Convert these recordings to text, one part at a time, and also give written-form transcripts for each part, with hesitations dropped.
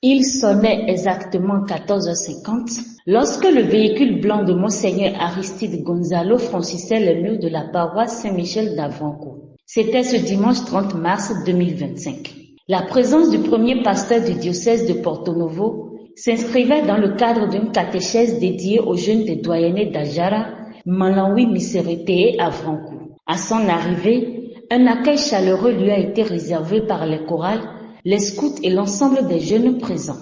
Il sonnait exactement 14h50 lorsque le véhicule blanc de Monseigneur Aristide Gonzalo franchissait les murs de la paroisse Saint-Michel d'Avrancourt. C'était ce dimanche 30 mars 2025. La présence du premier pasteur du diocèse de Porto-Novo s'inscrivait dans le cadre d'une catéchèse dédiée aux jeunes des doyennés d'Ajara, Malawi Miserete et Avrancourt. À son arrivée, un accueil chaleureux lui a été réservé par les chorales, les scouts et l'ensemble des jeunes présents.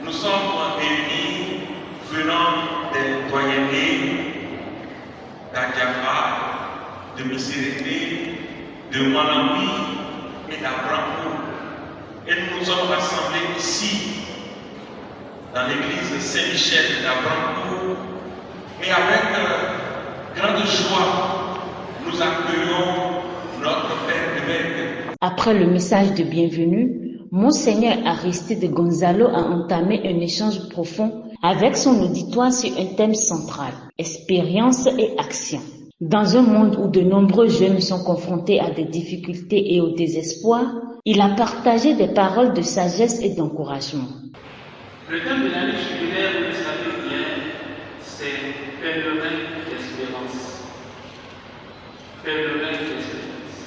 Nous sommes réunis venant des doyennés d'Adjara, de Miserete, de Malawi et d'Avrancourt. Et nous nous sommes rassemblés ici, dans l'église Saint-Michel d'Avrancourt. Et avec grande joie, nous accueillons notre Père évêque. Après le message de bienvenue, Monseigneur Aristide Gonzalo a entamé un échange profond avec son auditoire sur un thème central, expérience et action. Dans un monde où de nombreux jeunes sont confrontés à des difficultés et au désespoir, il a partagé des paroles de sagesse et d'encouragement. Le thème de l'année jubilaire, vous le savez bien, c'est pèlerin d'espérance. Pèlerin d'espérance.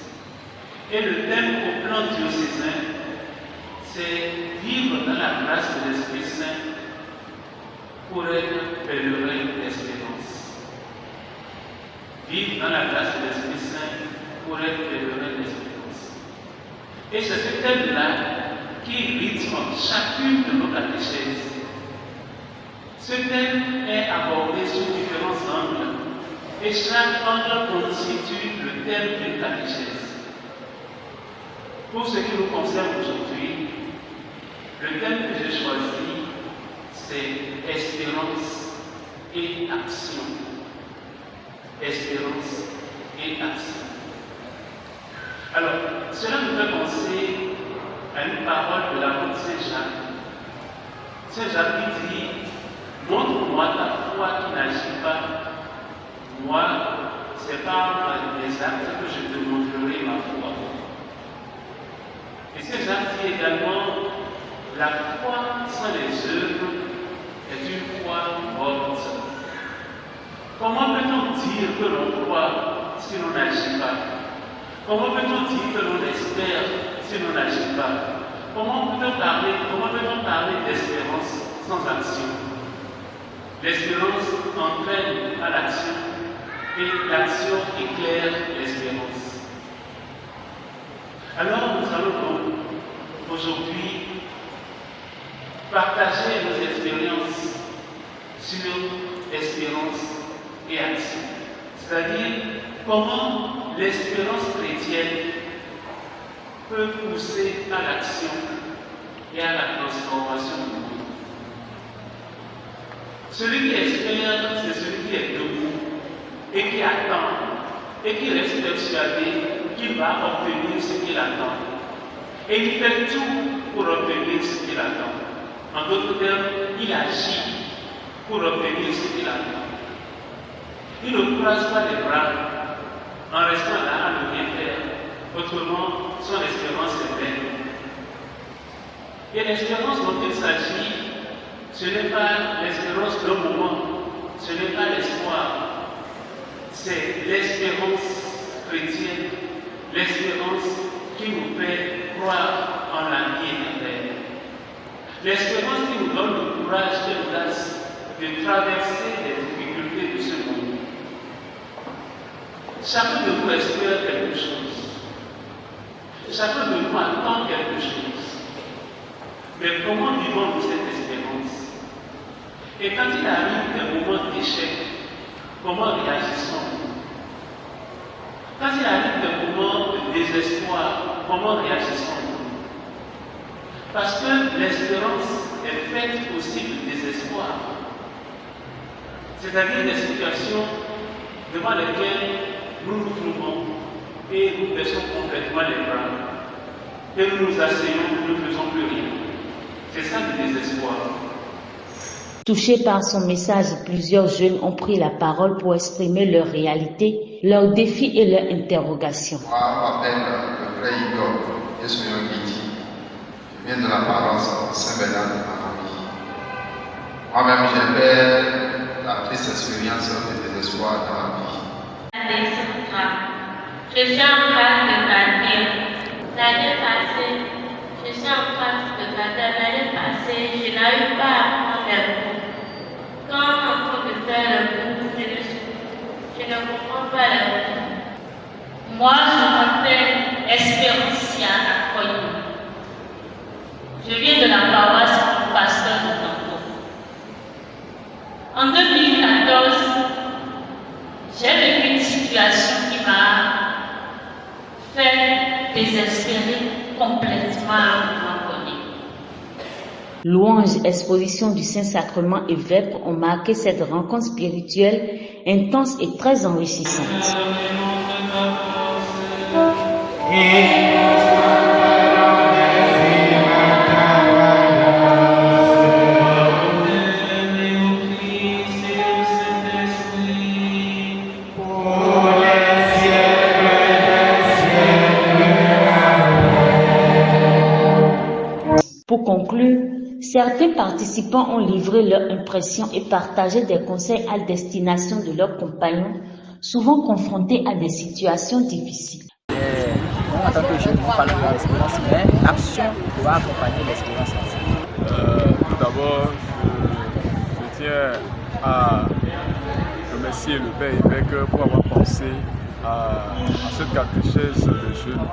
Et le thème au plan diocésain, c'est vivre dans la grâce de l'Esprit Saint pour être pèlerin d'espérance. Vivre dans la grâce de l'Esprit Saint pour être pèlerin d'espérance. Et c'est ce thème-là qui rythme chacune de nos catéchèses. Ce thème est abordé sous différents angles et chaque angle constitue le thème d'une catéchèse. Pour ce qui nous concerne aujourd'hui, le thème que j'ai choisi, c'est espérance et action. Espérance et action. Alors, cela nous fait penser à une parole de l'apôtre Saint Jacques. Saint Jacques dit: montre-moi ta foi qui n'agit pas. Moi, c'est par les actes que je te montrerai ma foi. Et Saint Jacques dit également: la foi sans les œuvres est une foi morte. Comment peut-on dire que l'on croit si l'on n'agit pas? Comment peut-on dire que l'on espère si l'on n'agit pas? Comment peut-on parler d'espérance sans action? L'espérance entraîne à l'action et l'action éclaire l'espérance. Alors nous allons donc aujourd'hui partager nos expériences sur espérance et action. C'est-à-dire comment l'espérance chrétienne peut pousser à l'action et à la transformation du monde. Celui qui espère, c'est celui qui est debout et qui attend et qui reste persuadé qu'il va obtenir ce qu'il attend. Et il fait tout pour obtenir ce qu'il attend. En d'autres termes, il agit pour obtenir ce qu'il attend. Il ne croise pas les bras en restant là à ne rien faire. Autrement, son espérance est vaine. Et l'espérance dont il s'agit, ce n'est pas l'espérance d'un moment, ce n'est pas l'espoir, c'est l'espérance chrétienne, l'espérance qui nous fait croire en la vie éternelle. L'espérance qui nous donne le courage et l'audace de traverser les difficultés de ce monde. Chacun de nous espère quelque chose. Chacun de nous attend quelque chose. Mais comment vivons-nous cette espérance? Et quand il arrive des moments d'échec, comment réagissons-nous? Quand il arrive des moments de désespoir, comment réagissons-nous? Parce que l'espérance est faite aussi de désespoir. C'est-à-dire des situations devant lesquelles nous nous trouvons et nous baissons complètement les bras. Et nous nous asseyons, nous ne faisons plus rien. C'est ça le désespoir. Touchés par son message, plusieurs jeunes ont pris la parole pour exprimer leur réalité, leurs défis et leurs interrogations. Moi, je m'appelle le frère Igor Yesunyongiti. Je viens de la paroisse Saint-Bernard de Marami. Moi-même, j'ai fait la triste expérience de désespoir dans la vie. Je suis en classe de gardien. L'année passée, je suis en classe de gardien. L'année passée, je n'arrive pas à prendre les cours. Quand on est en train de faire le cours, je ne comprends pas les cours. Moi, je m'appelle Espérancia Akoyo. Je viens de la paroisse du pasteur de Tango. En 2014, j'ai vécu une situation qui m'a fait désespérer complètement à un moment donné. Louanges, exposition du Saint-Sacrement et vêpres ont marqué cette rencontre spirituelle intense et très enrichissante. Pour conclure, certains participants ont livré leurs impressions et partagé des conseils à destination de leurs compagnons, souvent confrontés à des situations difficiles. En tant que jeune, nous parlons de l'espérance, mais l'action doit accompagner l'espérance. Tout d'abord, je tiens à remercier le Père évêque pour avoir pensé à cette catéchèse des jeunes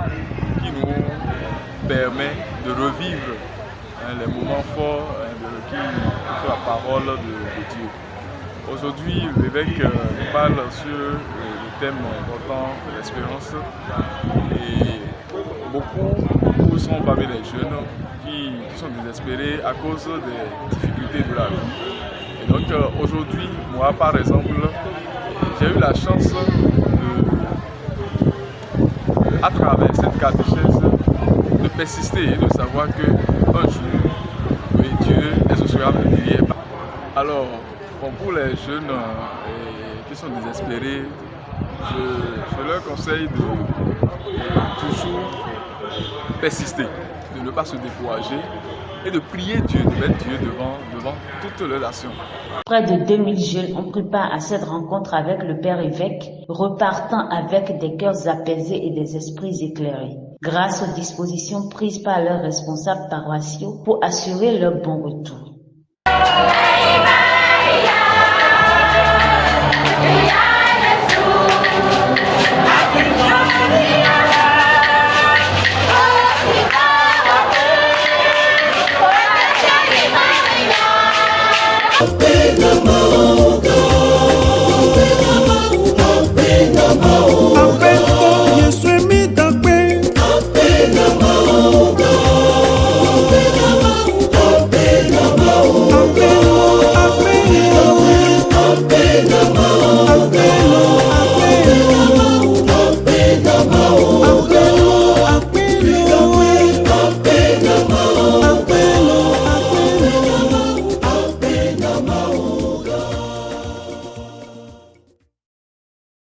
qui nous permet de revivre les moments forts qui sont la parole de Dieu. Aujourd'hui, l'évêque nous parle sur le thème important de l'espérance et beaucoup sont parmi les jeunes qui sont désespérés à cause des difficultés de la vie. Et donc aujourd'hui, moi par exemple, j'ai eu la chance à travers cette catéchèse de persister et de savoir qu'un jour, oui, Dieu exaucera mes prières. Alors, pour les jeunes qui sont désespérés, je leur conseille de toujours persister, de ne pas se décourager et de prier Dieu, de mettre Dieu devant toutes leurs actions. Près de 2000 jeunes ont pris part à cette rencontre avec le Père évêque, repartant avec des cœurs apaisés et des esprits éclairés, grâce aux dispositions prises par leurs responsables paroissiaux pour assurer leur bon retour. Big